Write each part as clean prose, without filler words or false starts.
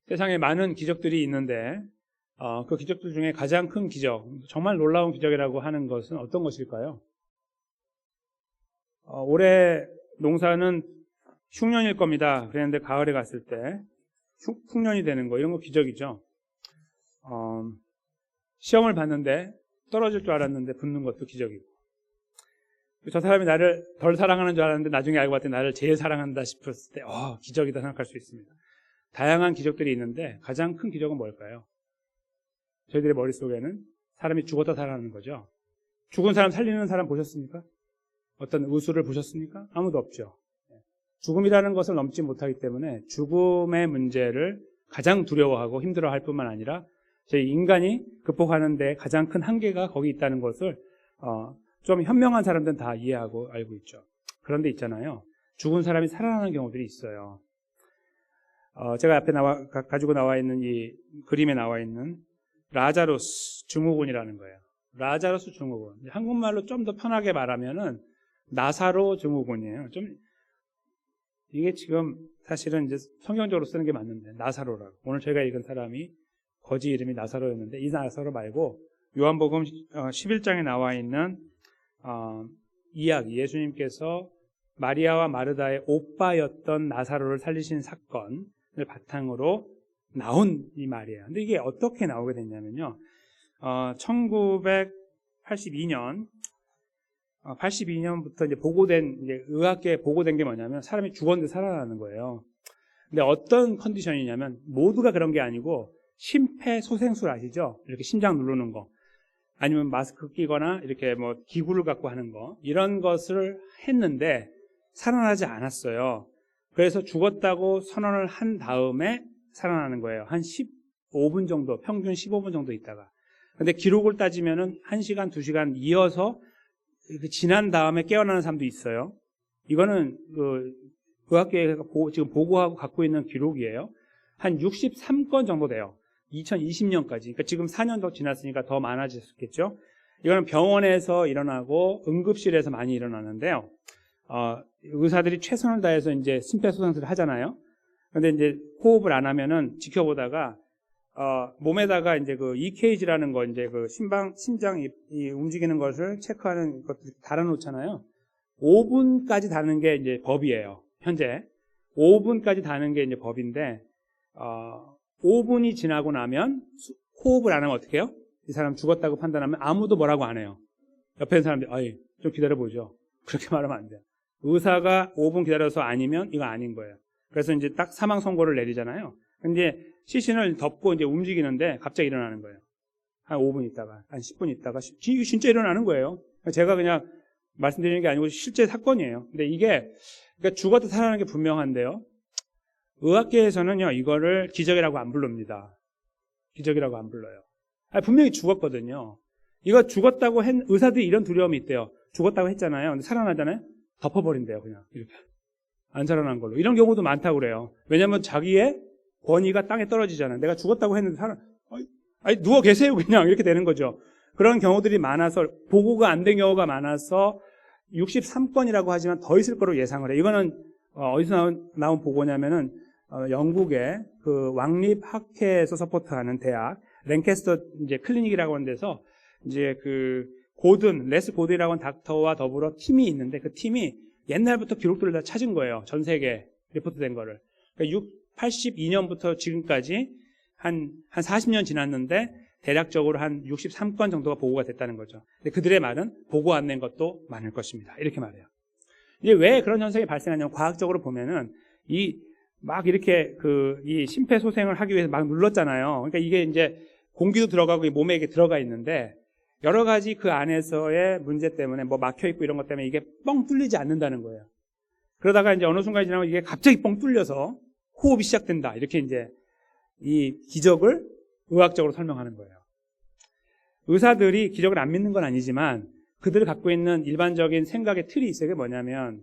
세상에 많은 기적들이 있는데 그 기적들 중에 가장 큰 기적, 정말 놀라운 기적이라고 하는 것은 어떤 것일까요? 올해 농사는 흉년일 겁니다. 그랬는데 가을에 갔을 때 흉년이 되는 거, 이런 거 기적이죠. 시험을 봤는데 떨어질 줄 알았는데 붙는 것도 기적이고, 저 사람이 나를 덜 사랑하는 줄 알았는데 나중에 알고 봤더니 나를 제일 사랑한다 싶었을 때 기적이다 생각할 수 있습니다. 다양한 기적들이 있는데 가장 큰 기적은 뭘까요? 저희들의 머릿속에는 사람이 죽었다 살아나는 거죠. 죽은 사람 살리는 사람 보셨습니까? 어떤 의수를 보셨습니까? 아무도 없죠. 죽음이라는 것을 넘지 못하기 때문에 죽음의 문제를 가장 두려워하고 힘들어할 뿐만 아니라 저희 인간이 극복하는 데 가장 큰 한계가 거기 있다는 것을 좀 현명한 사람들은 다 이해하고 알고 있죠. 그런데 있잖아요, 죽은 사람이 살아나는 경우들이 있어요. 제가 앞에 가지고 나와 있는 이 그림에 나와 있는 라자루스 증후군이라는 거예요. 라자루스 증후군. 한국말로 좀 더 편하게 말하면은 나사로 증후군이에요. 이게 지금 사실은 이제 성경적으로 쓰는 게 맞는데, 나사로라고. 오늘 저희가 읽은 사람이 거지 이름이 나사로였는데, 이 나사로 말고 요한복음 11장에 나와 있는 이야기, 예수님께서 마리아와 마르다의 오빠였던 나사로를 살리신 사건을 바탕으로 나온 이 말이에요. 근데 이게 어떻게 나오게 됐냐면요, 1982년부터 이제 의학계에 보고된 게 뭐냐면, 사람이 죽었는데 살아나는 거예요. 근데 어떤 컨디션이냐면, 모두가 그런 게 아니고, 심폐소생술 아시죠? 이렇게 심장 누르는 거, 아니면 마스크 끼거나 이렇게 뭐 기구를 갖고 하는 거, 이런 것을 했는데 살아나지 않았어요. 그래서 죽었다고 선언을 한 다음에 살아나는 거예요. 한 15분 정도, 평균 15분 정도 있다가. 근데 기록을 따지면은 1시간, 2시간 이어서 지난 다음에 깨어나는 사람도 있어요. 이거는 의학계가 지금 보고하고 갖고 있는 기록이에요. 한 63건 정도 돼요. 2020년까지. 그러니까 지금 4년 더 지났으니까 더 많아졌겠죠. 이거는 병원에서 일어나고 응급실에서 많이 일어나는데요. 의사들이 최선을 다해서 이제 심폐소생술을 하잖아요. 근데 이제 호흡을 안 하면은 지켜보다가 몸에다가 이제 그 EKG라는 거, 이제 그 심장이 움직이는 것을 체크하는 것들 달아놓잖아요. 5분까지 다는 게 이제 법이에요. 현재 5분까지 다는 게 이제 법인데, 5분이 지나고 나면 호흡을 안 하면 어떻게 해요? 이 사람 죽었다고 판단하면 아무도 뭐라고 안 해요. 옆에 있는 사람들이 좀 기다려보죠. 그렇게 말하면 안 돼요. 의사가 5분 기다려서 아니면 이거 아닌 거예요. 그래서 이제 딱 사망 선고를 내리잖아요. 근데 시신을 덮고 이제 움직이는데 갑자기 일어나는 거예요. 한 5분 있다가, 한 10분 있다가, 진짜 일어나는 거예요. 제가 그냥 말씀드리는 게 아니고 실제 사건이에요. 근데 이게, 그러니까 죽었다 살아나는 게 분명한데요, 의학계에서는요, 이거를 기적이라고 안 부릅니다. 기적이라고 안 불러요. 분명히 죽었거든요. 이거 죽었다고 의사들이 이런 두려움이 있대요. 죽었다고 했잖아요. 근데 살아나잖아요? 덮어버린대요, 그냥. 이렇게. 안 살아난 걸로. 이런 경우도 많다고 그래요. 왜냐면 자기의 권위가 땅에 떨어지잖아요. 내가 죽었다고 했는데 누워 계세요, 그냥. 이렇게 되는 거죠. 그런 경우들이 많아서, 보고가 안 된 경우가 많아서 63건이라고 하지만 더 있을 거로 예상을 해요. 이거는 어디서 나온 보고냐면은 영국의 그 왕립학회에서 서포트하는 대학 랭캐스터 이제 클리닉이라고 하는 데서 이제 그 레스 고든이라고 하는 닥터와 더불어 팀이 있는데, 그 팀이 옛날부터 기록들을 다 찾은 거예요. 전 세계 리포트된 거를. 그러니까 82년부터 지금까지 한 40년 지났는데 대략적으로 한 63건 정도가 보고가 됐다는 거죠. 근데 그들의 말은 보고 안 낸 것도 많을 것입니다. 이렇게 말해요. 이제 왜 그런 현상이 발생하냐면, 과학적으로 보면은 막 이렇게 이 심폐소생을 하기 위해서 막 눌렀잖아요. 그러니까 이게 이제 공기도 들어가고 몸에 이게 들어가 있는데, 여러 가지 그 안에서의 문제 때문에 뭐 막혀있고 이런 것 때문에 이게 뻥 뚫리지 않는다는 거예요. 그러다가 이제 어느 순간이 지나면 이게 갑자기 뻥 뚫려서 호흡이 시작된다. 이렇게 이제 이 기적을 의학적으로 설명하는 거예요. 의사들이 기적을 안 믿는 건 아니지만 그들이 갖고 있는 일반적인 생각의 틀이 있어요. 그게 뭐냐면,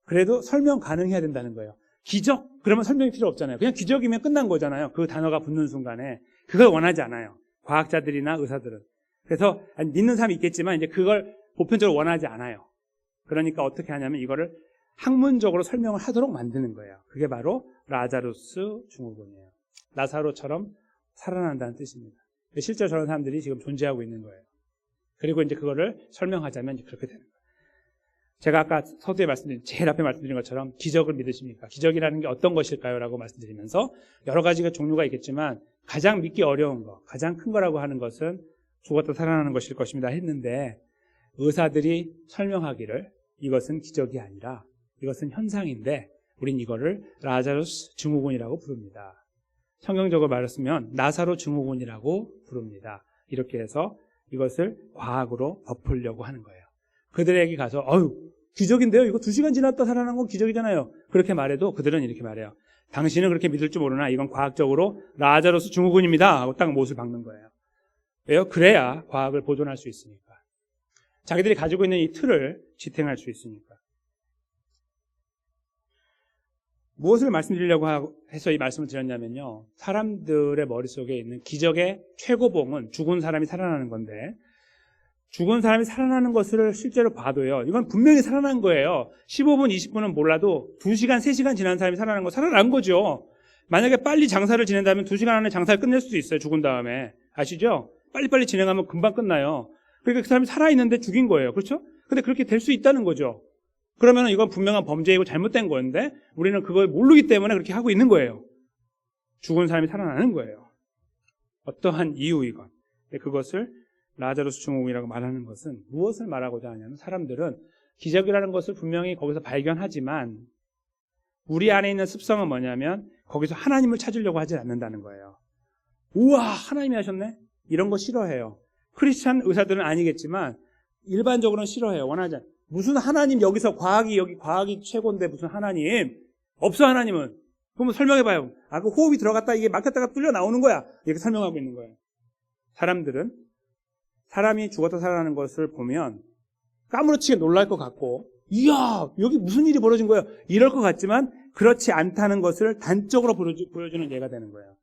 그래도 설명 가능해야 된다는 거예요. 기적? 그러면 설명이 필요 없잖아요. 그냥 기적이면 끝난 거잖아요. 그 단어가 붙는 순간에. 그걸 원하지 않아요, 과학자들이나 의사들은. 그래서 믿는 사람이 있겠지만 이제 그걸 보편적으로 원하지 않아요. 그러니까 어떻게 하냐면 이거를 학문적으로 설명을 하도록 만드는 거예요. 그게 바로 라자루스 증후군이에요. 나사로처럼 살아난다는 뜻입니다. 실제로 저런 사람들이 지금 존재하고 있는 거예요. 그리고 이제 그거를 설명하자면 그렇게 되는 거예요. 제가 아까 서두에 제일 앞에 말씀드린 것처럼 기적을 믿으십니까? 기적이라는 게 어떤 것일까요? 라고 말씀드리면서 여러 가지가 종류가 있겠지만 가장 믿기 어려운 거, 가장 큰 거라고 하는 것은 죽었다 살아나는 것일 것입니다 했는데 의사들이 설명하기를 이것은 기적이 아니라 이것은 현상인데 우린 이거를 라자루스 증후군이라고 부릅니다. 성경적으로 말했으면 나사로 증후군이라고 부릅니다. 이렇게 해서 이것을 과학으로 덮으려고 하는 거예요. 그들에게 가서 기적인데요? 이거 2시간 지났다 살아난 건 기적이잖아요. 그렇게 말해도 그들은 이렇게 말해요. 당신은 그렇게 믿을 줄 모르나 이건 과학적으로 라자루스 증후군입니다 하고 딱 못을 박는 거예요. 왜요? 그래야 과학을 보존할 수 있으니까. 자기들이 가지고 있는 이 틀을 지탱할 수 있으니까. 무엇을 말씀드리려고 해서 이 말씀을 드렸냐면요. 사람들의 머릿속에 있는 기적의 최고봉은 죽은 사람이 살아나는 건데 죽은 사람이 살아나는 것을 실제로 봐도요. 이건 분명히 살아난 거예요. 15분, 20분은 몰라도 2시간, 3시간 지난 사람이 살아나는 거 살아난 거죠. 만약에 빨리 장사를 지낸다면 2시간 안에 장사를 끝낼 수도 있어요. 죽은 다음에. 아시죠? 빨리빨리 진행하면 금방 끝나요. 그러니까 그 사람이 살아있는데 죽인 거예요. 그렇죠? 근데 그렇게 될 수 있다는 거죠. 그러면 이건 분명한 범죄이고 잘못된 건데 우리는 그걸 모르기 때문에 그렇게 하고 있는 거예요. 죽은 사람이 살아나는 거예요. 어떠한 이유이건. 그것을 라자루스 증후군이라고 말하는 것은 무엇을 말하고자 하냐면 사람들은 기적이라는 것을 분명히 거기서 발견하지만 우리 안에 있는 습성은 뭐냐면 거기서 하나님을 찾으려고 하지 않는다는 거예요. 우와, 하나님이 하셨네? 이런 거 싫어해요. 크리스찬 의사들은 아니겠지만 일반적으로는 싫어해요. 원하지 않아요. 무슨 하나님 여기서 과학이 최고인데 무슨 하나님? 없어 하나님은. 그러면 설명해봐요. 그 호흡이 들어갔다 이게 막혔다가 뚫려 나오는 거야. 이렇게 설명하고 있는 거예요. 사람들은 사람이 죽었다 살아나는 것을 보면 까무러치게 놀랄 것 같고 이야 여기 무슨 일이 벌어진 거야 이럴 것 같지만 그렇지 않다는 것을 단적으로 보여주는 예가 되는 거예요.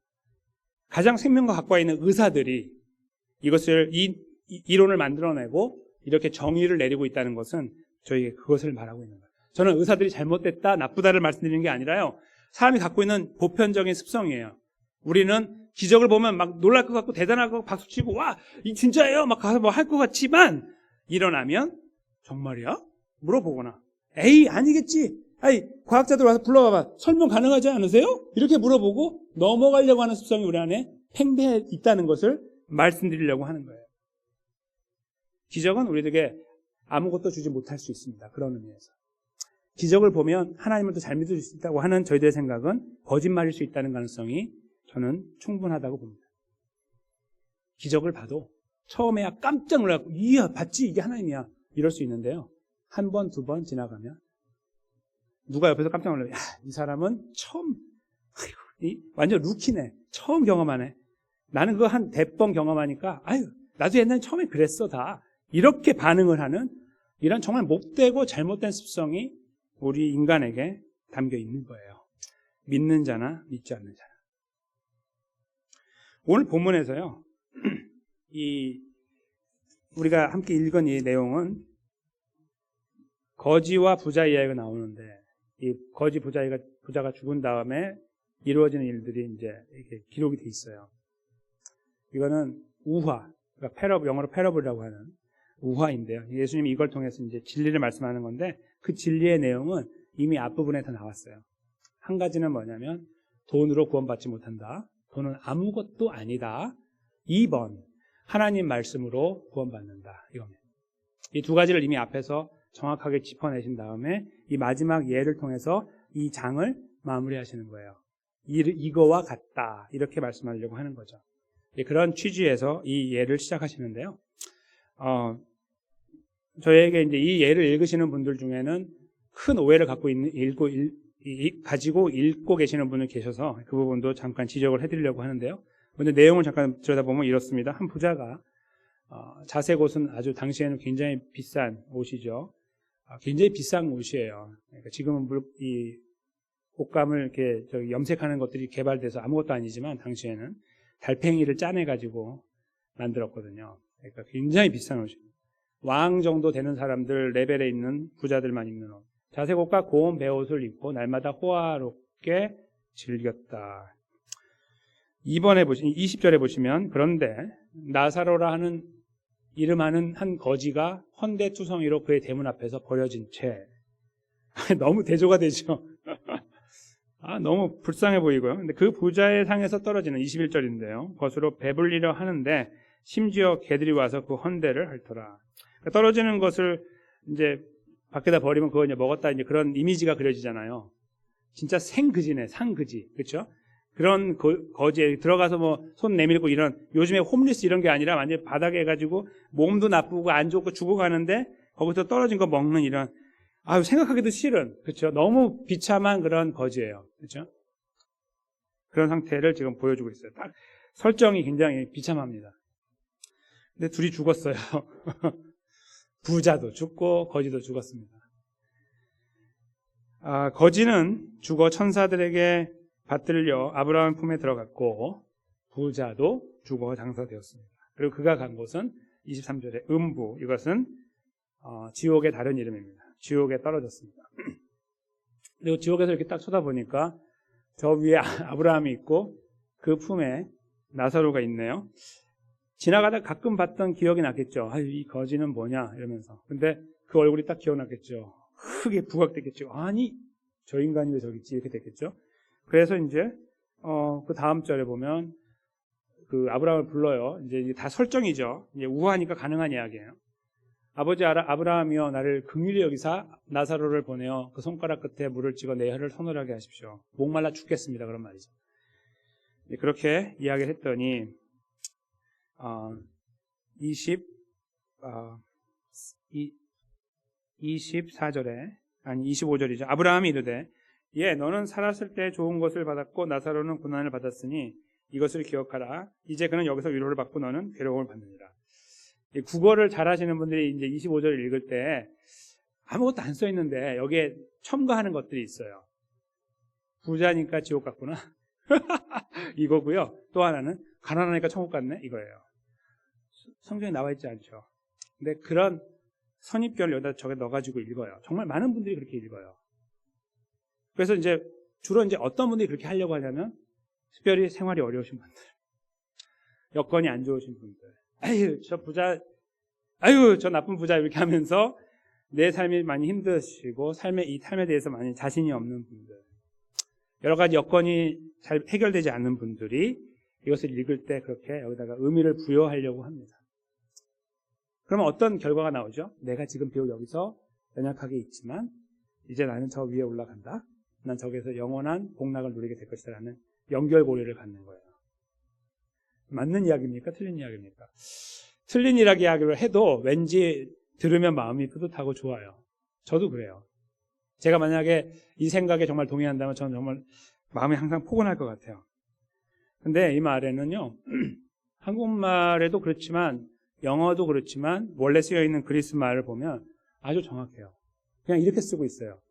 가장 생명과 가까이 있는 의사들이 이것을 이 이론을 만들어내고 이렇게 정의를 내리고 있다는 것은 저희에게 그것을 말하고 있는 거예요. 저는 의사들이 잘못됐다 나쁘다를 말씀드리는 게 아니라요. 사람이 갖고 있는 보편적인 습성이에요. 우리는 기적을 보면 막 놀랄 것 같고 대단할 것 같고 박수치고 와, 이 진짜예요? 막 가서 뭐 할 것 같지만 일어나면 정말이야? 물어보거나 에이 아니겠지. 과학자들 와서 불러봐봐. 설명 가능하지 않으세요? 이렇게 물어보고 넘어가려고 하는 습성이 우리 안에 팽배해 있다는 것을 말씀드리려고 하는 거예요. 기적은 우리에게 아무것도 주지 못할 수 있습니다. 그런 의미에서. 기적을 보면 하나님을 더 잘 믿을 수 있다고 하는 저희들의 생각은 거짓말일 수 있다는 가능성이 저는 충분하다고 봅니다. 기적을 봐도 처음에야 깜짝 놀라고 이야 봤지 이게 하나님이야 이럴 수 있는데요. 한 번, 두 번 지나가면 누가 옆에서 깜짝 놀라요. 야, 이 사람은 처음 완전 루키네. 처음 경험하네. 나는 그거 한 100번 경험하니까 나도 옛날에 처음에 그랬어 다. 이렇게 반응을 하는 이런 정말 못되고 잘못된 습성이 우리 인간에게 담겨 있는 거예요. 믿는 자나 믿지 않는 자나. 오늘 본문에서요. 우리가 함께 읽은 이 내용은 거지와 부자 이야기가 나오는데 이 거지 부자가 죽은 다음에 이루어지는 일들이 이제 이렇게 기록이 돼 있어요. 이거는 우화, 그러니까 영어로 패러블이라고 하는 우화인데요. 예수님이 이걸 통해서 이제 진리를 말씀하는 건데 그 진리의 내용은 이미 앞부분에 다 나왔어요. 한 가지는 뭐냐면 돈으로 구원받지 못한다. 돈은 아무것도 아니다. 2번, 하나님 말씀으로 구원받는다. 이겁니다. 이 두 가지를 이미 앞에서 정확하게 짚어내신 다음에 이 마지막 예를 통해서 이 장을 마무리하시는 거예요. 이거와 같다. 이렇게 말씀하려고 하는 거죠. 그런 취지에서 이 예를 시작하시는데요. 저에게 이제 이 예를 읽으시는 분들 중에는 큰 오해를 가지고 읽고 계시는 분이 계셔서 그 부분도 잠깐 지적을 해드리려고 하는데요. 먼저 내용을 잠깐 들여다보면 이렇습니다. 한 부자가 자색 옷은 아주 당시에는 굉장히 비싼 옷이죠. 굉장히 비싼 옷이에요. 그러니까 지금은 이 옷감을 이렇게 염색하는 것들이 개발돼서 아무것도 아니지만 당시에는 달팽이를 짜내가지고 만들었거든요. 그러니까 굉장히 비싼 옷입니다. 왕 정도 되는 사람들 레벨에 있는 부자들만 입는 옷. 자색 옷과 고운 베옷을 입고 날마다 호화롭게 즐겼다. 2번에 20절에 보시면 그런데 나사로라 하는 이름하는 한 거지가 헌대투성이로 그의 대문 앞에서 버려진 채 너무 대조가 되죠. 너무 불쌍해 보이고요. 근데 그 부자의 상에서 떨어지는 21절인데요. 것으로 배불리려 하는데 심지어 개들이 와서 그 헌대를 핥더라. 그러니까 떨어지는 것을 이제 밖에다 버리면 그거 이제 먹었다 이제 그런 이미지가 그려지잖아요. 진짜 생그지네, 상그지. 그렇죠? 그런 거지에 들어가서 뭐 손 내밀고 이런 요즘에 홈리스 이런 게 아니라 완전 바닥에 해가지고 몸도 나쁘고 안 좋고 죽어가는데 거기서 떨어진 거 먹는 이런 생각하기도 싫은 그렇죠? 너무 비참한 그런 거지예요. 그렇죠? 그런 상태를 지금 보여주고 있어요. 딱 설정이 굉장히 비참합니다. 근데 둘이 죽었어요. 부자도 죽고 거지도 죽었습니다. 거지는 죽어 천사들에게 받들려 아브라함 품에 들어갔고 부자도 죽어 장사되었습니다. 그리고 그가 간 곳은 23절에 음부, 이것은 지옥의 다른 이름입니다. 지옥에 떨어졌습니다. 그리고 지옥에서 이렇게 딱 쳐다보니까 저 위에 아브라함이 있고 그 품에 나사로가 있네요. 지나가다 가끔 봤던 기억이 났겠죠. 이 거지는 뭐냐 이러면서. 근데 그 얼굴이 딱 기억났겠죠. 크게 부각됐겠죠. 아니 저 인간이 왜 저기 있지 이렇게 됐겠죠. 그래서 이제 그 다음 절에 보면 그 아브라함을 불러요. 이제 다 설정이죠. 이제 우아하니까 가능한 이야기예요. 아버지 아브라함이여 나를 긍휼히 여기사 나사로를 보내어 그 손가락 끝에 물을 찍어 내 혀를 서늘하게 하십시오. 목말라 죽겠습니다. 그런 말이죠. 그렇게 이야기를 했더니 24절에 아니 25절이죠. 아브라함이 이르되 너는 살았을 때 좋은 것을 받았고 나사로는 고난을 받았으니 이것을 기억하라. 이제 그는 여기서 위로를 받고 너는 괴로움을 받느니라. 국어를 잘하시는 분들이 이제 25절을 읽을 때 아무것도 안 써 있는데 여기에 첨가하는 것들이 있어요. 부자니까 지옥 같구나. 이거고요. 또 하나는 가난하니까 천국 같네. 이거예요. 성경에 나와 있지 않죠. 근데 그런 선입견을 여기다 저게 넣어가지고 읽어요. 정말 많은 분들이 그렇게 읽어요. 그래서 이제 주로 이제 어떤 분들이 그렇게 하려고 하냐면 특별히 생활이 어려우신 분들, 여건이 안 좋으신 분들, 저 나쁜 부자 이렇게 하면서 내 삶이 많이 힘드시고 이 삶에 대해서 많이 자신이 없는 분들, 여러 가지 여건이 잘 해결되지 않는 분들이 이것을 읽을 때 그렇게 여기다가 의미를 부여하려고 합니다. 그러면 어떤 결과가 나오죠? 내가 지금 비록 여기서 연약하게 있지만 이제 나는 저 위에 올라간다. 난 저기서 영원한 복락을 누리게 될 것이라는 연결고리를 갖는 거예요. 맞는 이야기입니까? 틀린 이야기입니까? 틀린 이야기를 해도 왠지 들으면 마음이 뿌듯하고 좋아요. 저도 그래요. 제가 만약에 이 생각에 정말 동의한다면 저는 정말 마음이 항상 포근할 것 같아요. 근데 이 말에는요, 한국말에도 그렇지만 영어도 그렇지만 원래 쓰여있는 그리스 말을 보면 아주 정확해요. 그냥 이렇게 쓰고 있어요.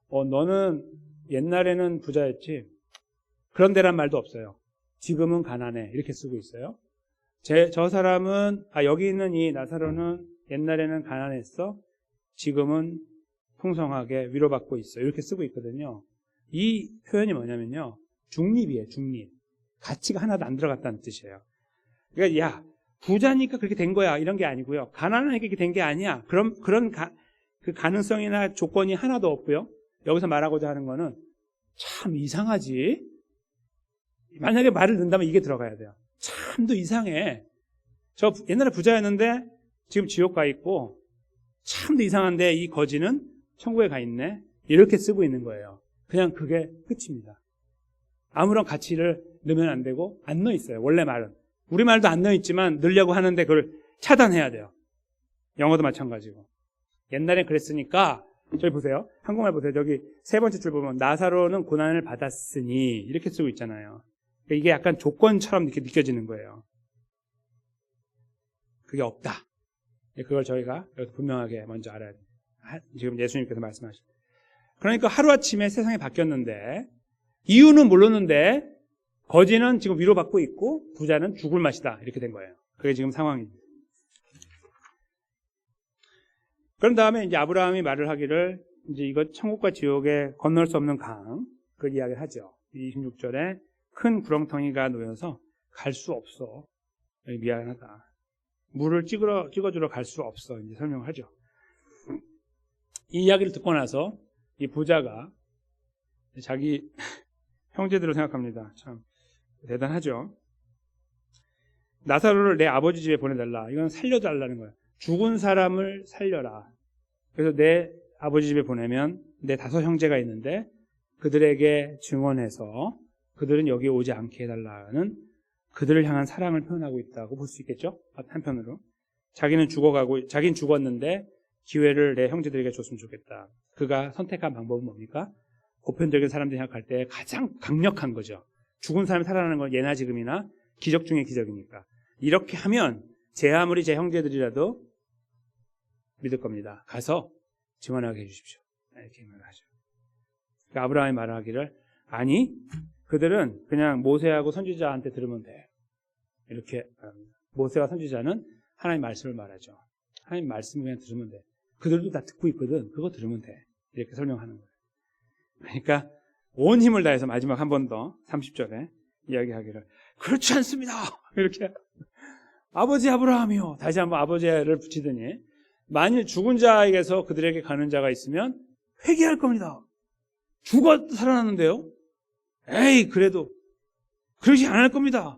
너는 옛날에는 부자였지. 그런데란 말도 없어요. 지금은 가난해. 이렇게 쓰고 있어요. 저 사람은 여기 있는 이 나사로는 옛날에는 가난했어. 지금은 풍성하게 위로받고 있어. 이렇게 쓰고 있거든요. 이 표현이 뭐냐면요. 중립이에요. 중립. 가치가 하나도 안 들어갔다는 뜻이에요. 그러니까 부자니까 그렇게 된 거야. 이런 게 아니고요. 가난하니까 그렇게 된 게 아니야. 그런 그 가능성이나 조건이 하나도 없고요. 여기서 말하고자 하는 거는 참 이상하지. 만약에 말을 넣는다면 이게 들어가야 돼요. 참도 이상해. 저 옛날에 부자였는데 지금 지옥 가 있고 참도 이상한데 이 거지는 천국에 가 있네. 이렇게 쓰고 있는 거예요. 그냥 그게 끝입니다. 아무런 가치를 넣으면 안 되고 안 넣어 있어요. 원래 말은. 우리말도 안 넣어 있지만 넣으려고 하는데 그걸 차단해야 돼요. 영어도 마찬가지고. 옛날엔 그랬으니까 저기 보세요. 한국말 보세요. 저기 세 번째 줄 보면 나사로는 고난을 받았으니 이렇게 쓰고 있잖아요. 이게 약간 조건처럼 이렇게 느껴지는 거예요. 그게 없다. 그걸 저희가 분명하게 먼저 알아야 돼요. 지금 예수님께서 말씀하신. 그러니까 하루아침에 세상이 바뀌었는데 이유는 모르는데 거지는 지금 위로받고 있고 부자는 죽을 맛이다. 이렇게 된 거예요. 그게 지금 상황입니다. 그런 다음에 이제 아브라함이 말을 하기를 이제 이거 천국과 지옥에 건널 수 없는 강, 그 이야기를 하죠. 26절에 큰 구렁텅이가 놓여서 갈 수 없어. 미안하다. 물을 찍어주러 갈 수 없어. 이제 설명을 하죠. 이 이야기를 듣고 나서 이 부자가 자기 형제들을 생각합니다. 참 대단하죠. 나사로를 내 아버지 집에 보내달라. 이건 살려달라는 거야. 죽은 사람을 살려라. 그래서 내 아버지 집에 보내면 내 5 형제가 있는데 그들에게 증언해서 그들은 여기 오지 않게 해달라는 그들을 향한 사랑을 표현하고 있다고 볼 수 있겠죠. 한편으로 자기는 죽었는데 기회를 내 형제들에게 줬으면 좋겠다. 그가 선택한 방법은 뭡니까? 보편적인 사람들이 생각할 때 가장 강력한 거죠. 죽은 사람이 살아나는 건 예나 지금이나 기적 중에 기적이니까. 이렇게 하면 아무리 제 형제들이라도 믿을 겁니다. 가서 증언하게 해주십시오. 이렇게 말하죠. 그러니까 아브라함이 말하기를 아니 그들은 그냥 모세하고 선지자한테 들으면 돼. 이렇게 말합니다. 모세와 선지자는 하나님 말씀을 말하죠. 하나님 말씀을 그냥 들으면 돼. 그들도 다 듣고 있거든. 그거 들으면 돼. 이렇게 설명하는 거예요. 그러니까 온 힘을 다해서 마지막 한 번 더 30절에 이야기하기를 그렇지 않습니다. 이렇게 아버지 아브라함이요. 다시 한번 아버지를 붙이더니 만일 죽은 자에게서 그들에게 가는 자가 있으면 회개할 겁니다. 죽어 살아났는데요. 에이 그래도 그러지 않을 겁니다.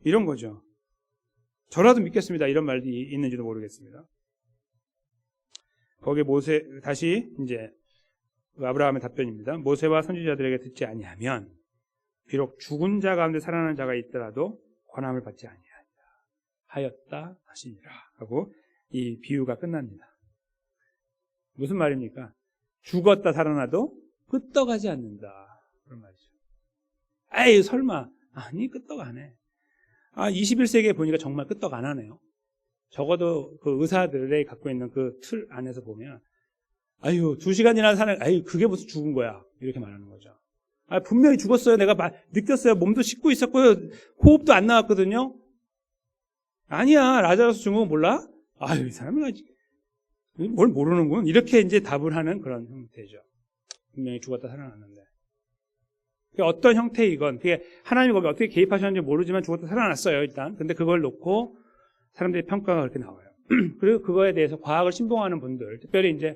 이런 거죠. 저라도 믿겠습니다. 이런 말이 있는지도 모르겠습니다. 거기에 다시 이제 아브라함의 답변입니다. 모세와 선지자들에게 듣지 아니하면 비록 죽은 자 가운데 살아나는 자가 있더라도 권함을 받지 아니하였다 하시니라 하고 이 비유가 끝납니다. 무슨 말입니까? 죽었다 살아나도 끄떡하지 않는다. 그런 말이죠. 에이 설마. 아니 끄떡 안 해. 21세기에 보니까 정말 끄떡 안 하네요. 적어도 그 의사들이 갖고 있는 그 틀 안에서 보면 아유 2시간이나 사는 아유 그게 무슨 죽은 거야 이렇게 말하는 거죠. 분명히 죽었어요. 내가 느꼈어요. 몸도 씻고 있었고요. 호흡도 안 나왔거든요. 아니야 라자로스 증후군 몰라? 아유 이 사람이 뭘 모르는군. 이렇게 이제 답을 하는 그런 형태죠. 분명히 죽었다 살아났는데 어떤 형태이건 그게 하나님이 거기 어떻게 개입하셨는지 모르지만 죽었다 살아났어요 일단. 근데 그걸 놓고 사람들의 평가가 그렇게 나와요. 그리고 그거에 대해서 과학을 신봉하는 분들, 특별히 이제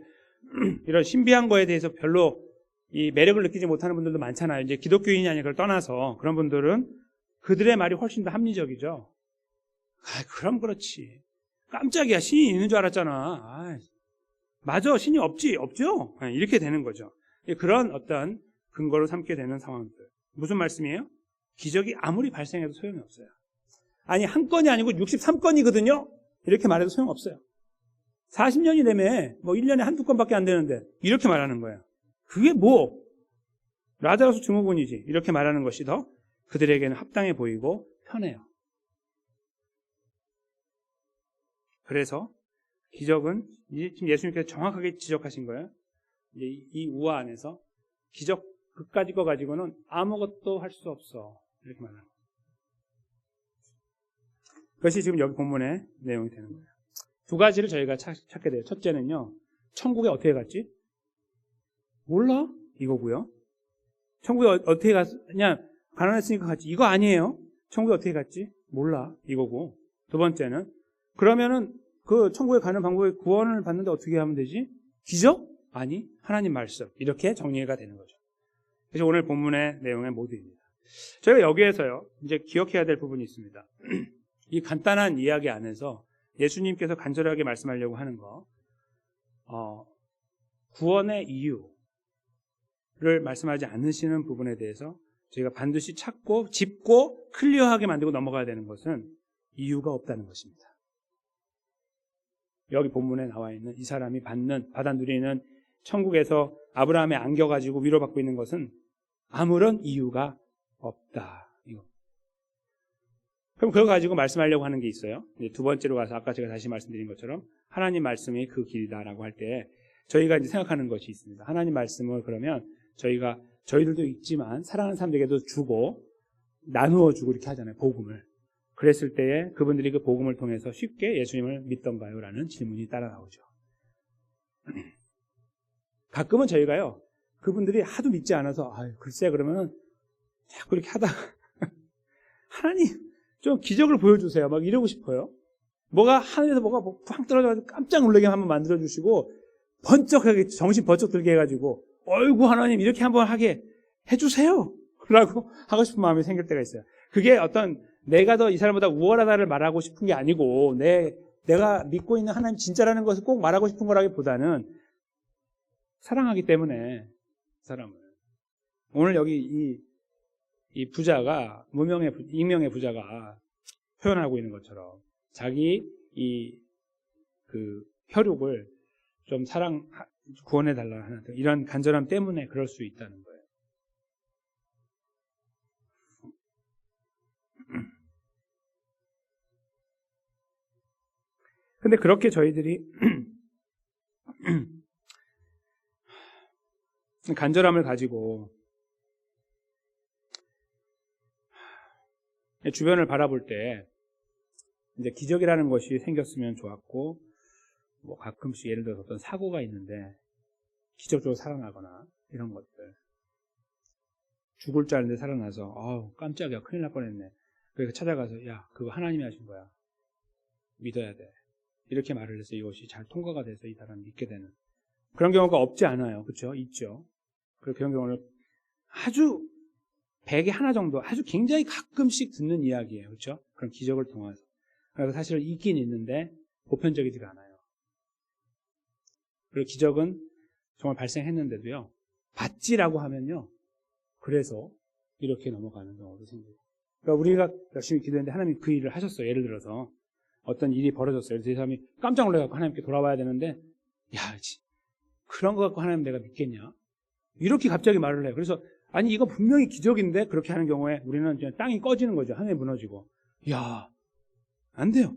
이런 신비한 거에 대해서 별로 이 매력을 느끼지 못하는 분들도 많잖아요. 이제 기독교인이 아니라 그걸 떠나서 그런 분들은 그들의 말이 훨씬 더 합리적이죠. 그럼 그렇지. 깜짝이야. 신이 있는 줄 알았잖아. 맞아. 신이 없죠? 이렇게 되는 거죠. 그런 어떤 근거로 삼게 되는 상황들. 무슨 말씀이에요? 기적이 아무리 발생해도 소용이 없어요. 아니 한 건이 아니고 63건이거든요. 이렇게 말해도 소용없어요. 40년이 되면 뭐 1년에 한두 건밖에 안 되는데 이렇게 말하는 거예요. 그게 뭐 라자로스 증후군이지. 이렇게 말하는 것이 더 그들에게는 합당해 보이고 편해요. 그래서 기적은 지금 예수님께서 정확하게 지적하신 거예요. 이제 이 우화 안에서 기적 그까지 거 가지고는 아무것도 할 수 없어. 이렇게 말하는 거예요. 그것이 지금 여기 본문의 내용이 되는 거예요. 2가지를 저희가 찾게 돼요. 첫째는요. 천국에 어떻게 갔지? 몰라? 이거고요. 천국에 어떻게 갔냐? 가난했으니까 갔지. 이거 아니에요. 천국에 어떻게 갔지? 몰라. 이거고. 2번째는 그러면은 그 천국에 가는 방법에 구원을 받는데 어떻게 하면 되지? 기적? 아니, 하나님 말씀. 이렇게 정리가 되는 거죠. 그래서 오늘 본문의 내용의 모두입니다. 저희가 여기에서요. 이제 기억해야 될 부분이 있습니다. 이 간단한 이야기 안에서 예수님께서 간절하게 말씀하려고 하는 거, 구원의 이유를 말씀하지 않으시는 부분에 대해서 저희가 반드시 찾고 짚고 클리어하게 만들고 넘어가야 되는 것은 이유가 없다는 것입니다. 여기 본문에 나와 있는 이 사람이 받아 누리는 천국에서 아브라함에 안겨가지고 위로받고 있는 것은 아무런 이유가 없다. 그럼 그거 가지고 말씀하려고 하는 게 있어요. 이제 2번째로 가서 아까 제가 다시 말씀드린 것처럼 하나님 말씀이 그 길이다라고 할 때 저희가 이제 생각하는 것이 있습니다. 하나님 말씀을 그러면 저희들도 있지만 사랑하는 사람들에게도 주고 나누어 주고 이렇게 하잖아요. 복음을. 그랬을 때에 그분들이 그 복음을 통해서 쉽게 예수님을 믿던가요? 라는 질문이 따라 나오죠. 가끔은 저희가요. 그분들이 하도 믿지 않아서 글쎄 그러면은 자꾸 이렇게 하다가 하나님 좀 기적을 보여주세요. 막 이러고 싶어요. 뭐가 하늘에서 뭐가 팡 떨어져가지고 깜짝 놀라게 한번 만들어주시고 번쩍하게 정신 번쩍 들게 해가지고 어이구 하나님 이렇게 한번 하게 해주세요. 라고 하고 싶은 마음이 생길 때가 있어요. 그게 어떤 내가 더 이 사람보다 우월하다를 말하고 싶은 게 아니고 내가 믿고 있는 하나님 진짜라는 것을 꼭 말하고 싶은 거라기보다는 사랑하기 때문에 사람을. 오늘 여기 이 부자가 익명의 부자가 표현하고 있는 것처럼 자기 그 혈육을 좀 구원해 달라 하는 이런 간절함 때문에 그럴 수 있다는 거예요. 근데 그렇게 저희들이 간절함을 가지고 주변을 바라볼 때 이제 기적이라는 것이 생겼으면 좋았고, 뭐 가끔씩 예를 들어서 어떤 사고가 있는데 기적적으로 살아나거나 이런 것들, 죽을 줄 알았는데 살아나서 깜짝이야 큰일 날 뻔했네. 그래서 찾아가서 야 그거 하나님이 하신 거야. 믿어야 돼. 이렇게 말을 해서 이것이 잘 통과가 돼서 이 사람이 믿게 되는 그런 경우가 없지 않아요. 그렇죠? 있죠. 그런 경우는 아주 100에 하나 정도 아주 굉장히 가끔씩 듣는 이야기예요. 그렇죠? 그런 기적을 통해서. 그래서 사실 있긴 있는데 보편적이지가 않아요. 그리고 기적은 정말 발생했는데도요. 받지라고 하면요. 그래서 이렇게 넘어가는 경우도 생겨요. 그러니까 우리가 열심히 기도했는데 하나님이 그 일을 하셨어요. 예를 들어서 어떤 일이 벌어졌어요. 그래서 이 사람이 깜짝 놀라서 하나님께 돌아와야 되는데 그런 거 갖고 하나님 내가 믿겠냐? 이렇게 갑자기 말을 해요. 그래서 아니 이거 분명히 기적인데 그렇게 하는 경우에 우리는 그냥 땅이 꺼지는 거죠. 하늘이 무너지고. 안 돼요.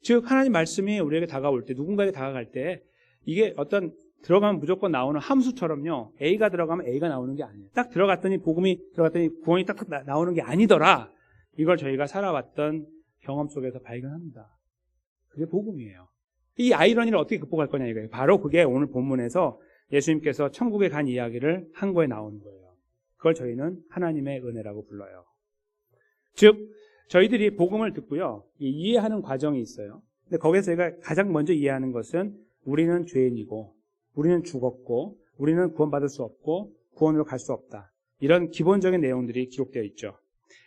즉 하나님 말씀이 우리에게 다가올 때, 누군가에게 다가갈 때 이게 어떤 들어가면 무조건 나오는 함수처럼요. A가 들어가면 A가 나오는 게 아니에요. 딱 들어갔더니 복음이 들어갔더니 구원이 딱 나오는 게 아니더라. 이걸 저희가 살아왔던 경험 속에서 발견합니다. 그게 복음이에요. 이 아이러니를 어떻게 극복할 거냐 이거예요. 바로 그게 오늘 본문에서 예수님께서 천국에 간 이야기를 한 거에 나오는 거예요. 그걸 저희는 하나님의 은혜라고 불러요. 즉 저희들이 복음을 듣고요. 이해하는 과정이 있어요. 근데 거기서 저희가 가장 먼저 이해하는 것은 우리는 죄인이고 우리는 죽었고 우리는 구원받을 수 없고 구원으로 갈 수 없다. 이런 기본적인 내용들이 기록되어 있죠.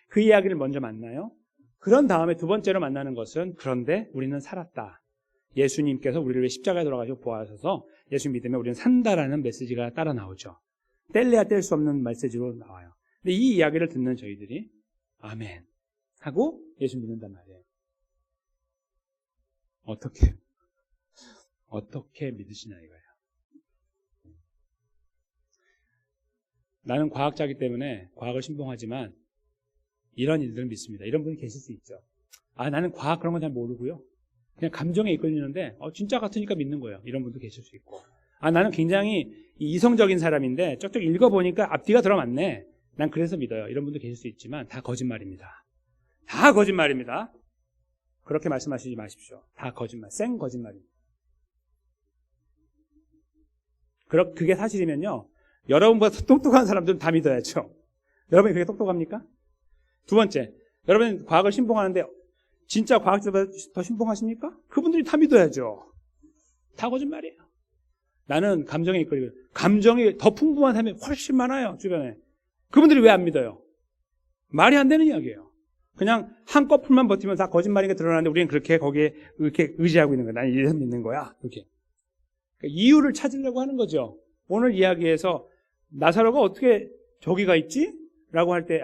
그 이야기를 먼저 만나요. 그런 다음에 두 번째로 만나는 것은 그런데 우리는 살았다. 예수님께서 우리를 위해 십자가에 돌아가시고 부활하셔서 예수 믿으면 우리는 산다라는 메시지가 따라 나오죠. 뗄래야 뗄 수 없는 메시지로 나와요. 근데 이 이야기를 듣는 저희들이 아멘 하고 예수 믿는단 말이에요. 어떻게 믿으시냐 이거예요. 나는 과학자이기 때문에 과학을 신봉하지만 이런 일들은 믿습니다. 이런 분이 계실 수 있죠. 나는 과학 그런 건 잘 모르고요. 그냥 감정에 이끌리는데 진짜 같으니까 믿는 거예요. 이런 분도 계실 수 있고. 나는 굉장히 이성적인 사람인데 쩍쩍 읽어보니까 앞뒤가 들어맞네. 난 그래서 믿어요. 이런 분도 계실 수 있지만 다 거짓말입니다. 다 거짓말입니다. 그렇게 말씀하시지 마십시오. 다 거짓말, 생 거짓말입니다. 그게 사실이면요. 여러분보다 똑똑한 사람들은 다 믿어야죠. 여러분이 그게 똑똑합니까? 두 번째, 여러분 과학을 신봉하는데 진짜 과학자보다 더 신봉하십니까? 그분들이 다 믿어야죠. 다 거짓말이에요. 나는 감정에 이끌리고 감정이 더 풍부한 사람이 훨씬 많아요. 주변에. 그분들이 왜 안 믿어요? 말이 안 되는 이야기예요. 그냥 한꺼풀만 버티면 다 거짓말인 게 드러나는데 우리는 거기에 이렇게 의지하고 있는 거야. 나는 이래서 믿는 거야. 이렇게. 그러니까 이유를 찾으려고 하는 거죠. 오늘 이야기에서 나사로가 어떻게 저기가 있지? 라고 할 때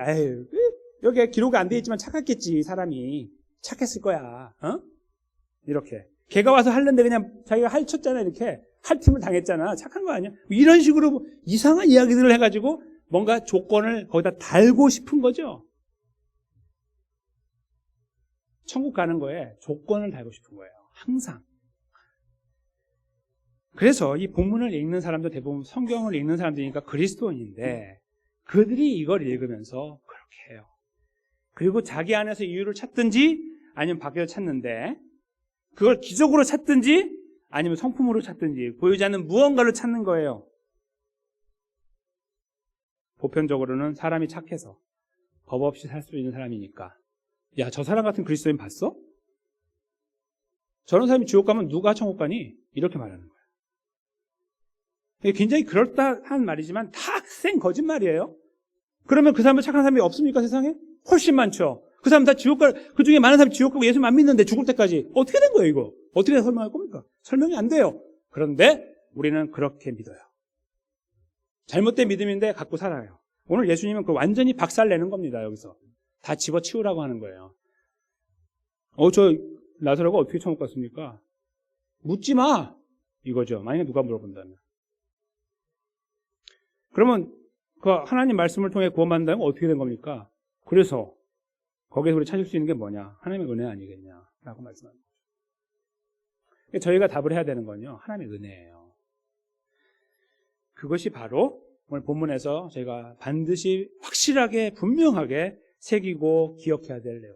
여기에 기록이 안 돼 있지만 착했겠지. 사람이 착했을 거야. 이렇게 걔가 와서 하려는데 그냥 자기가 할쳤잖아. 이렇게 할팀을 당했잖아. 착한 거 아니야? 이런 식으로 이상한 이야기들을 해가지고 뭔가 조건을 거기다 달고 싶은 거죠. 천국 가는 거에 조건을 달고 싶은 거예요. 항상. 그래서 이 본문을 읽는 사람도 대부분 성경을 읽는 사람들이니까 그리스도인인데 그들이 이걸 읽으면서 그렇게 해요. 그리고 자기 안에서 이유를 찾든지 아니면 밖에서 찾는데 그걸 기적으로 찾든지 아니면 성품으로 찾든지 보이지 않는 무언가를 찾는 거예요. 보편적으로는 사람이 착해서 법 없이 살 수 있는 사람이니까. 야, 저 사람 같은 그리스도인 봤어? 저런 사람이 지옥 가면 누가 천국 가니? 이렇게 말하는 거예요. 이게 굉장히 그럴듯한 말이지만 다 생 거짓말이에요. 그러면 그 사람은 착한 사람이 없습니까, 세상에? 훨씬 많죠. 그 사람 다 지옥 그 중에 많은 사람이 지옥 가고 예수님 안 믿는데 죽을 때까지 어떻게 된 거예요, 이거? 어떻게 설명할 겁니까? 설명이 안 돼요. 그런데 우리는 그렇게 믿어요. 잘못된 믿음인데 갖고 살아요. 오늘 예수님은 그 완전히 박살내는 겁니다, 여기서. 다 집어치우라고 하는 거예요. 저 나사로가 어떻게 천국 갔습니까? 묻지 마! 이거죠. 만약에 누가 물어본다면. 그러면 그 하나님 말씀을 통해 구원받는다면 어떻게 된 겁니까? 그래서 거기에서 우리 찾을 수 있는 게 뭐냐? 하나님의 은혜 아니겠냐라고 말씀합니다. 저희가 답을 해야 되는 건요, 하나님의 은혜예요. 그것이 바로 오늘 본문에서 저희가 반드시 확실하게 분명하게 새기고 기억해야 될 내용.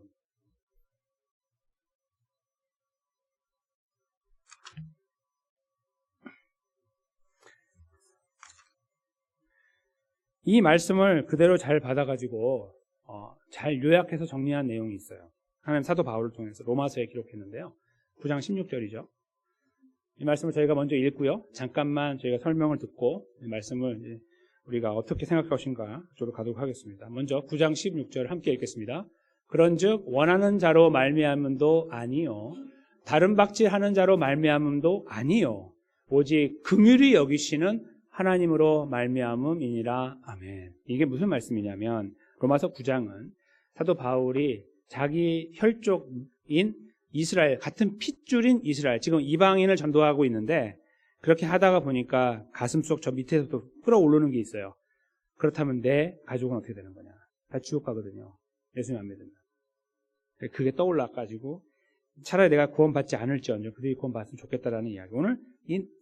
이 말씀을 그대로 잘 받아가지고 잘 요약해서 정리한 내용이 있어요. 하나님 사도 바울을 통해서 로마서에 기록했는데요. 9장 16절이죠. 이 말씀을 저희가 먼저 읽고요. 잠깐만 저희가 설명을 듣고 이 말씀을 우리가 어떻게 생각할 것인가 쪽으로 가도록 하겠습니다. 먼저 9장 16절 함께 읽겠습니다. 그런즉 원하는 자로 말미암음도 아니요 다른 박질하는 자로 말미암음도 아니요 오직 긍휼히 여기시는 하나님으로 말미암음이니라. 아멘. 이게 무슨 말씀이냐면 로마서 9장은 사도 바울이 자기 혈족인 이스라엘, 같은 핏줄인 이스라엘, 지금 이방인을 전도하고 있는데 그렇게 하다가 보니까 가슴속 저 밑에서도 끌어오르는 게 있어요. 그렇다면 내 가족은 어떻게 되는 거냐? 다 지옥 가거든요. 예수님 안 믿으면. 그게 떠올라가지고 차라리 내가 구원받지 않을지언정 그들이 구원받았으면 좋겠다라는 이야기. 오늘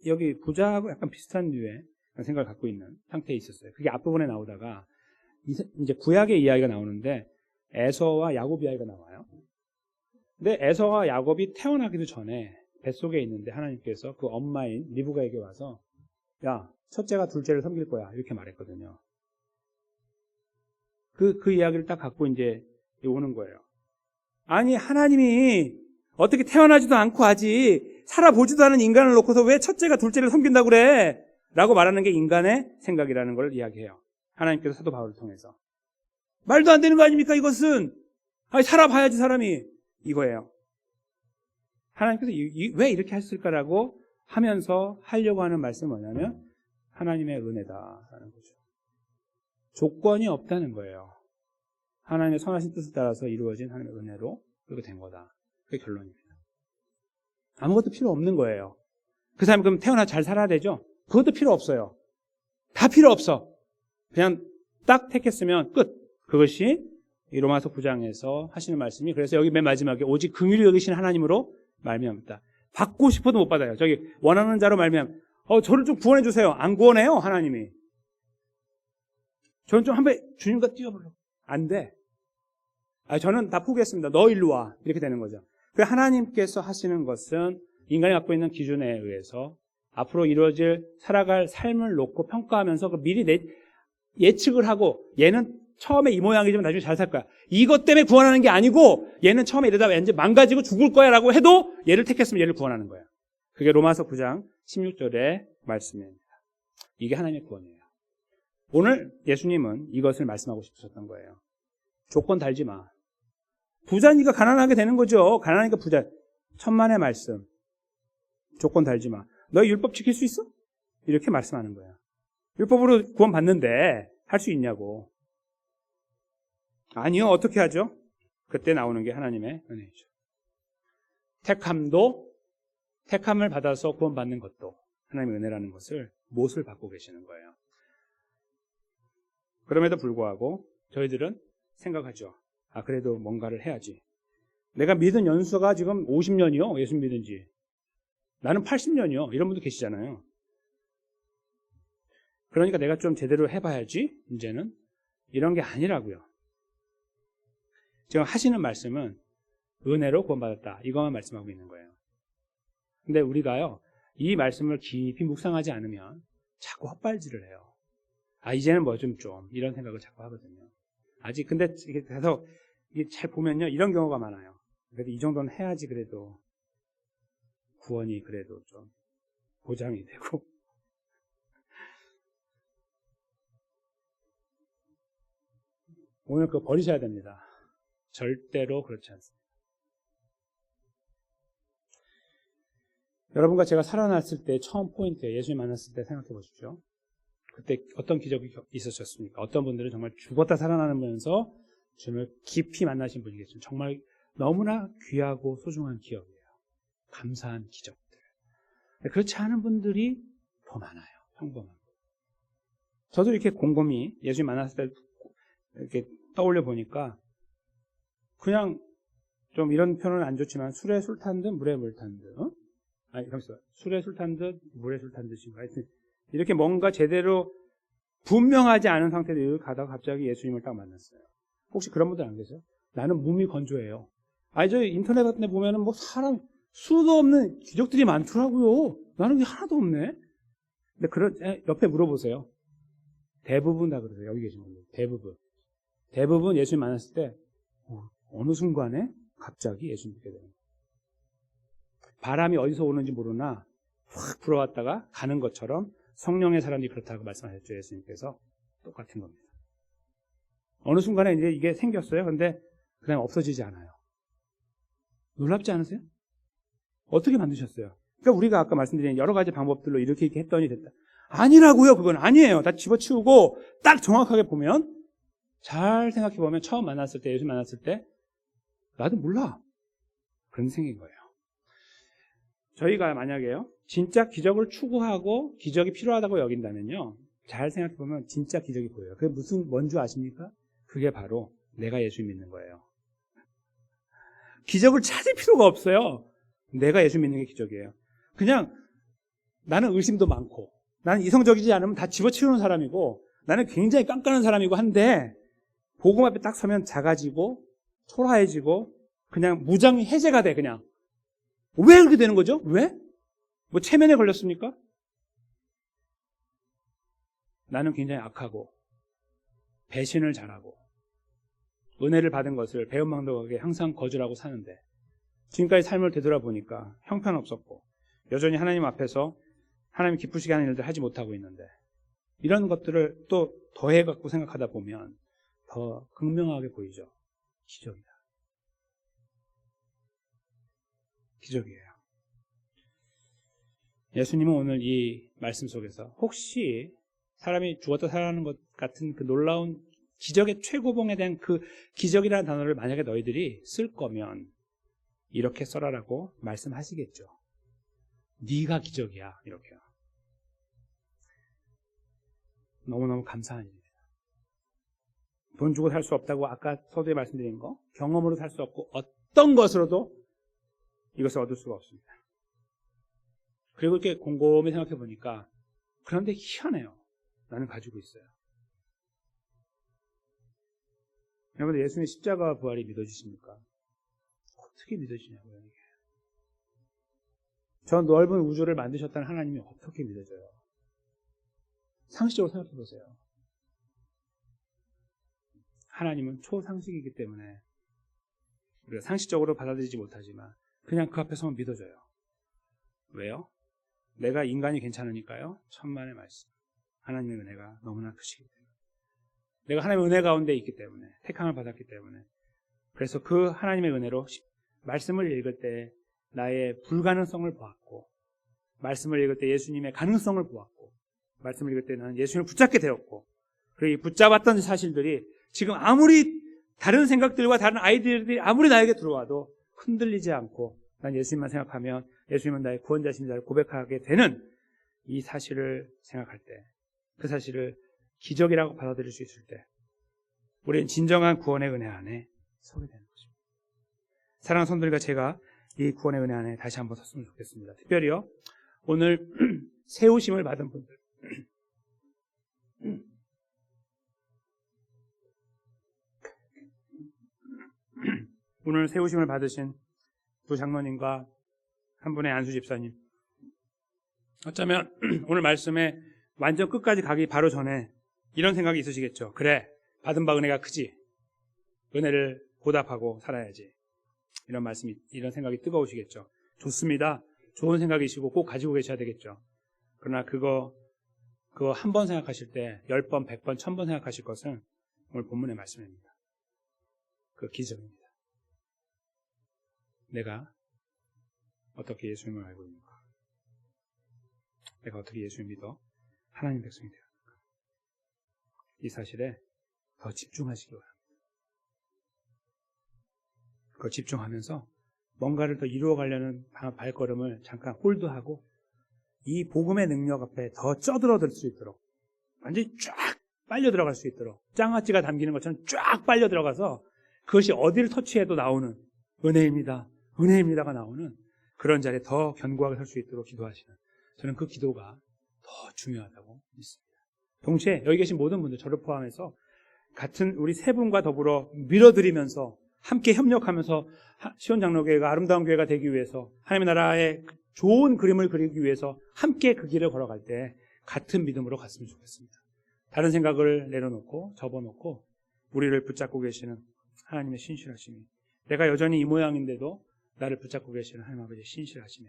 여기 부자하고 약간 비슷한 류의 생각을 갖고 있는 상태에 있었어요. 그게 앞부분에 나오다가 이제 구약의 이야기가 나오는데 에서와 야곱 이야기가 나와요. 근데 에서와 야곱이 태어나기도 전에 뱃속에 있는데 하나님께서 그 엄마인 리브가에게 와서 야, 첫째가 둘째를 섬길 거야 이렇게 말했거든요. 그 이야기를 딱 갖고 이제 오는 거예요. 아니 하나님이 어떻게 태어나지도 않고 아직 살아보지도 않은 인간을 놓고서 왜 첫째가 둘째를 섬긴다고 그래? 라고 말하는 게 인간의 생각이라는 걸 이야기해요. 하나님께서 사도 바울을 통해서. 말도 안 되는 거 아닙니까 이것은? 아니 살아봐야지 사람이. 이거예요. 하나님께서 왜 이렇게 했을까라고 하면서 하려고 하는 말씀이 뭐냐면 하나님의 은혜다라는 거죠. 조건이 없다는 거예요. 하나님의 선하신 뜻에 따라서 이루어진 하나님의 은혜로 그렇게 된 거다. 그게 결론입니다. 아무것도 필요 없는 거예요. 그 사람이 그럼 태어나 잘 살아야 되죠? 그것도 필요 없어요. 다 필요 없어. 그냥 딱 택했으면 끝. 그것이 이 로마서 9장에서 하시는 말씀이 그래서 여기 맨 마지막에 오직 긍휼히 여기신 하나님으로 말미암다. 받고 싶어도 못 받아요. 저기 원하는 자로 말미암. 저를 좀 구원해 주세요. 안 구원해요, 하나님이. 저는 좀 한번 주님과 뛰어보려고. 안 돼. 저는 다 포기했습니다. 너 일로 와. 이렇게 되는 거죠. 그 하나님께서 하시는 것은 인간이 갖고 있는 기준에 의해서 앞으로 이루어질 살아갈 삶을 놓고 평가하면서 미리 예측을 하고 얘는 처음에 이 모양이지만 나중에 잘 살 거야. 이것 때문에 구원하는 게 아니고 얘는 처음에 이러다 왠지 망가지고 죽을 거야 라고 해도 얘를 택했으면 얘를 구원하는 거야. 그게 로마서 9장 16절의 말씀입니다. 이게 하나님의 구원이에요. 오늘 예수님은 이것을 말씀하고 싶으셨던 거예요. 조건 달지 마. 부자니까 가난하게 되는 거죠. 가난하니까 부자. 천만의 말씀. 조건 달지 마. 너 율법 지킬 수 있어? 이렇게 말씀하는 거야. 율법으로 구원 받는데 할 수 있냐고. 아니요. 어떻게 하죠? 그때 나오는 게 하나님의 은혜이죠. 택함을 받아서 구원받는 것도 하나님의 은혜라는 것을 못을 받고 계시는 거예요. 그럼에도 불구하고 저희들은 생각하죠. 그래도 뭔가를 해야지. 내가 믿은 연수가 지금 50년이요. 예수 믿은 지. 나는 80년이요. 이런 분도 계시잖아요. 그러니까 내가 좀 제대로 해봐야지. 이제는 이런 게 아니라고요. 지금 하시는 말씀은 은혜로 구원받았다. 이것만 말씀하고 있는 거예요. 근데 우리가요. 이 말씀을 깊이 묵상하지 않으면 자꾸 헛발질을 해요. 이제는 뭐 좀 이런 생각을 자꾸 하거든요. 아직 근데 이게 그래서 이게 잘 보면요 이런 경우가 많아요. 그래도 이 정도는 해야지 그래도 구원이 그래도 좀 보장이 되고. 오늘 그거 버리셔야 됩니다. 절대로 그렇지 않습니다. 여러분과 제가 살아났을 때 처음 포인트에 예수님 만났을 때 생각해 보십시오. 그때 어떤 기적이 있으셨습니까? 어떤 분들은 정말 죽었다 살아나면서 주님을 깊이 만나신 분이 계십니다. 정말 너무나 귀하고 소중한 기억이에요. 감사한 기적들. 그렇지 않은 분들이 더 많아요. 평범한. 저도 이렇게 곰곰이 예수님 만났을 때 이렇게 떠올려 보니까 그냥 좀 이런 표현은 안 좋지만 술에 술 탄 듯 물에 물 탄 듯. 아니, 잠시만요. 술에 술 탄 듯 물에 술 탄 듯인가. 하여튼 이렇게 뭔가 제대로 분명하지 않은 상태로 가다가 갑자기 예수님을 딱 만났어요. 혹시 그런 분들 안 계세요? 나는 몸이 건조해요. 아니, 저 인터넷 같은 데 보면은 뭐 사람, 수도 없는 기적들이 많더라고요. 나는 게 하나도 없네. 근데 옆에 물어보세요. 대부분 다 그러세요. 여기 계신 분들. 대부분 예수님 만났을 때, 어느 순간에 갑자기 예수님 믿게 되는 거예요. 바람이 어디서 오는지 모르나 확 불어왔다가 가는 것처럼 성령의 사람이 그렇다고 말씀하셨죠. 예수님께서. 똑같은 겁니다. 어느 순간에 이제 이게 생겼어요. 근데 그냥 없어지지 않아요. 놀랍지 않으세요? 어떻게 만드셨어요? 그러니까 우리가 아까 말씀드린 여러 가지 방법들로 이렇게 했더니 됐다. 아니라고요. 그건 아니에요. 다 집어치우고 딱 정확하게 보면 잘 생각해 보면 처음 만났을 때 예수 만났을 때 나도 몰라. 그런 생각인 거예요. 저희가 만약에요. 진짜 기적을 추구하고 기적이 필요하다고 여긴다면요. 잘 생각해 보면 진짜 기적이 보여요. 그게 뭔지 아십니까? 그게 바로 내가 예수 믿는 거예요. 기적을 찾을 필요가 없어요. 내가 예수 믿는 게 기적이에요. 그냥 나는 의심도 많고 나는 이성적이지 않으면 다 집어치우는 사람이고 나는 굉장히 깐깐한 사람이고 한데 복음 앞에 딱 서면 작아지고 초라해지고 그냥 무장이 해제가 돼. 그냥 왜 그렇게 되는 거죠? 왜? 뭐 체면에 걸렸습니까? 나는 굉장히 악하고 배신을 잘하고 은혜를 받은 것을 배은망덕하게 항상 거절하고 사는데 지금까지 삶을 되돌아보니까 형편없었고 여전히 하나님 앞에서 하나님 기쁘시게 하는 일들 하지 못하고 있는데 이런 것들을 또 더해갖고 생각하다 보면 더 극명하게 보이죠. 기적이다. 기적이에요. 예수님은 오늘 이 말씀 속에서 혹시 사람이 죽었다 살아나는 것 같은 그 놀라운 기적의 최고봉에 대한 그 기적이라는 단어를 만약에 너희들이 쓸 거면 이렇게 써라라고 말씀하시겠죠. 네가 기적이야. 이렇게요. 너무너무 감사한 일입니다. 돈 주고 살 수 없다고 아까 서두에 말씀드린 거 경험으로 살 수 없고 어떤 것으로도 이것을 얻을 수가 없습니다. 그리고 이렇게 곰곰이 생각해 보니까 그런데 희한해요. 나는 가지고 있어요. 여러분들 예수님의 십자가와 부활이 믿어지십니까? 어떻게 믿어지냐고요. 이게. 저 넓은 우주를 만드셨다는 하나님이 어떻게 믿어져요? 상식적으로 생각해 보세요. 하나님은 초상식이기 때문에 우리가 상식적으로 받아들이지 못하지만 그냥 그 앞에 서면 믿어져요. 왜요? 내가 인간이 괜찮으니까요. 천만의 말씀. 하나님의 은혜가 너무나 크시기 때문에. 내가 하나님의 은혜 가운데 있기 때문에 택함을 받았기 때문에 그래서 그 하나님의 은혜로 말씀을 읽을 때 나의 불가능성을 보았고 말씀을 읽을 때 예수님의 가능성을 보았고 말씀을 읽을 때 나는 예수님을 붙잡게 되었고 그리고 이 붙잡았던 사실들이 지금 아무리 다른 생각들과 다른 아이디어들이 아무리 나에게 들어와도 흔들리지 않고 난 예수님만 생각하면 예수님은 나의 구원자신자를 고백하게 되는 이 사실을 생각할 때 그 사실을 기적이라고 받아들일 수 있을 때 우리는 진정한 구원의 은혜 안에 서게 되는 것입니다. 사랑하는 성도들과 제가 이 구원의 은혜 안에 다시 한번 섰으면 좋겠습니다. 특별히요 오늘 세우심을 받은 분들 오늘 세우심을 받으신 두 장로님과 한 분의 안수 집사님 어쩌면 오늘 말씀에 완전 끝까지 가기 바로 전에 이런 생각이 있으시겠죠. 그래 받은 바 은혜가 크지. 은혜를 보답하고 살아야지. 이런 말씀이, 이런 생각이 뜨거우시겠죠. 좋습니다. 좋은 생각이시고 꼭 가지고 계셔야 되겠죠. 그러나 그거 한 번 생각하실 때 10번, 100번, 1000번 생각하실 것은 오늘 본문의 말씀입니다. 그 기적입니다. 내가 어떻게 예수님을 알고 있는가? 내가 어떻게 예수를 믿어 하나님 백성이 되었는가? 이 사실에 더 집중하시기 바랍니다. 그거 집중하면서 뭔가를 더 이루어가려는 발걸음을 잠깐 홀드하고 이 복음의 능력 앞에 더 쩌들어들 수 있도록 완전히 쫙 빨려 들어갈 수 있도록 장아찌가 담기는 것처럼 쫙 빨려 들어가서 그것이 어디를 터치해도 나오는 은혜입니다. 은혜입니다가 나오는 그런 자리에 더 견고하게 설 수 있도록 기도하시는, 저는 그 기도가 더 중요하다고 믿습니다. 동시에 여기 계신 모든 분들, 저를 포함해서 같은 우리 세 분과 더불어 밀어드리면서 함께 협력하면서 시온장로교회가 아름다운 교회가 되기 위해서, 하나님의 나라의 좋은 그림을 그리기 위해서 함께 그 길을 걸어갈 때 같은 믿음으로 갔으면 좋겠습니다. 다른 생각을 내려놓고 접어놓고 우리를 붙잡고 계시는 하나님의 신실하심이, 내가 여전히 이 모양인데도 나를 붙잡고 계시는 하나님 아버지의 신실하심에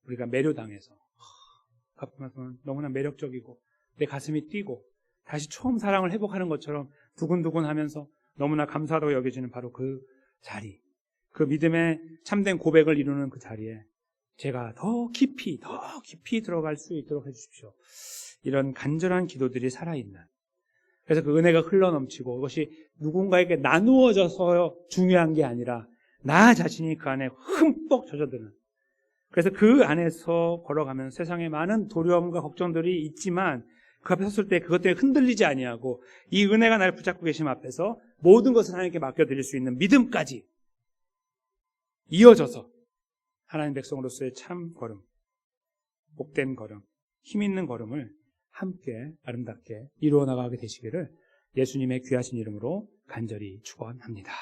우리가 매료당해서 너무나 매력적이고 내 가슴이 뛰고 다시 처음 사랑을 회복하는 것처럼 두근두근 하면서 너무나 감사하다고 여겨지는 바로 그 자리, 그 믿음의 참된 고백을 이루는 그 자리에 제가 더 깊이 들어갈 수 있도록 해주십시오. 이런 간절한 기도들이 살아있는, 그래서 그 은혜가 흘러넘치고 그것이 누군가에게 나누어져서 중요한 게 아니라 나 자신이 그 안에 흠뻑 젖어드는, 그래서 그 안에서 걸어가면 세상에 많은 두려움과 걱정들이 있지만 그 앞에 섰을 때 그것 때문에 흔들리지 아니하고 이 은혜가 나를 붙잡고 계심 앞에서 모든 것을 하나님께 맡겨드릴 수 있는 믿음까지 이어져서 하나님 백성으로서의 참 걸음, 복된 걸음, 힘있는 걸음을 함께 아름답게 이루어 나가게 되시기를 예수님의 귀하신 이름으로 간절히 축원합니다.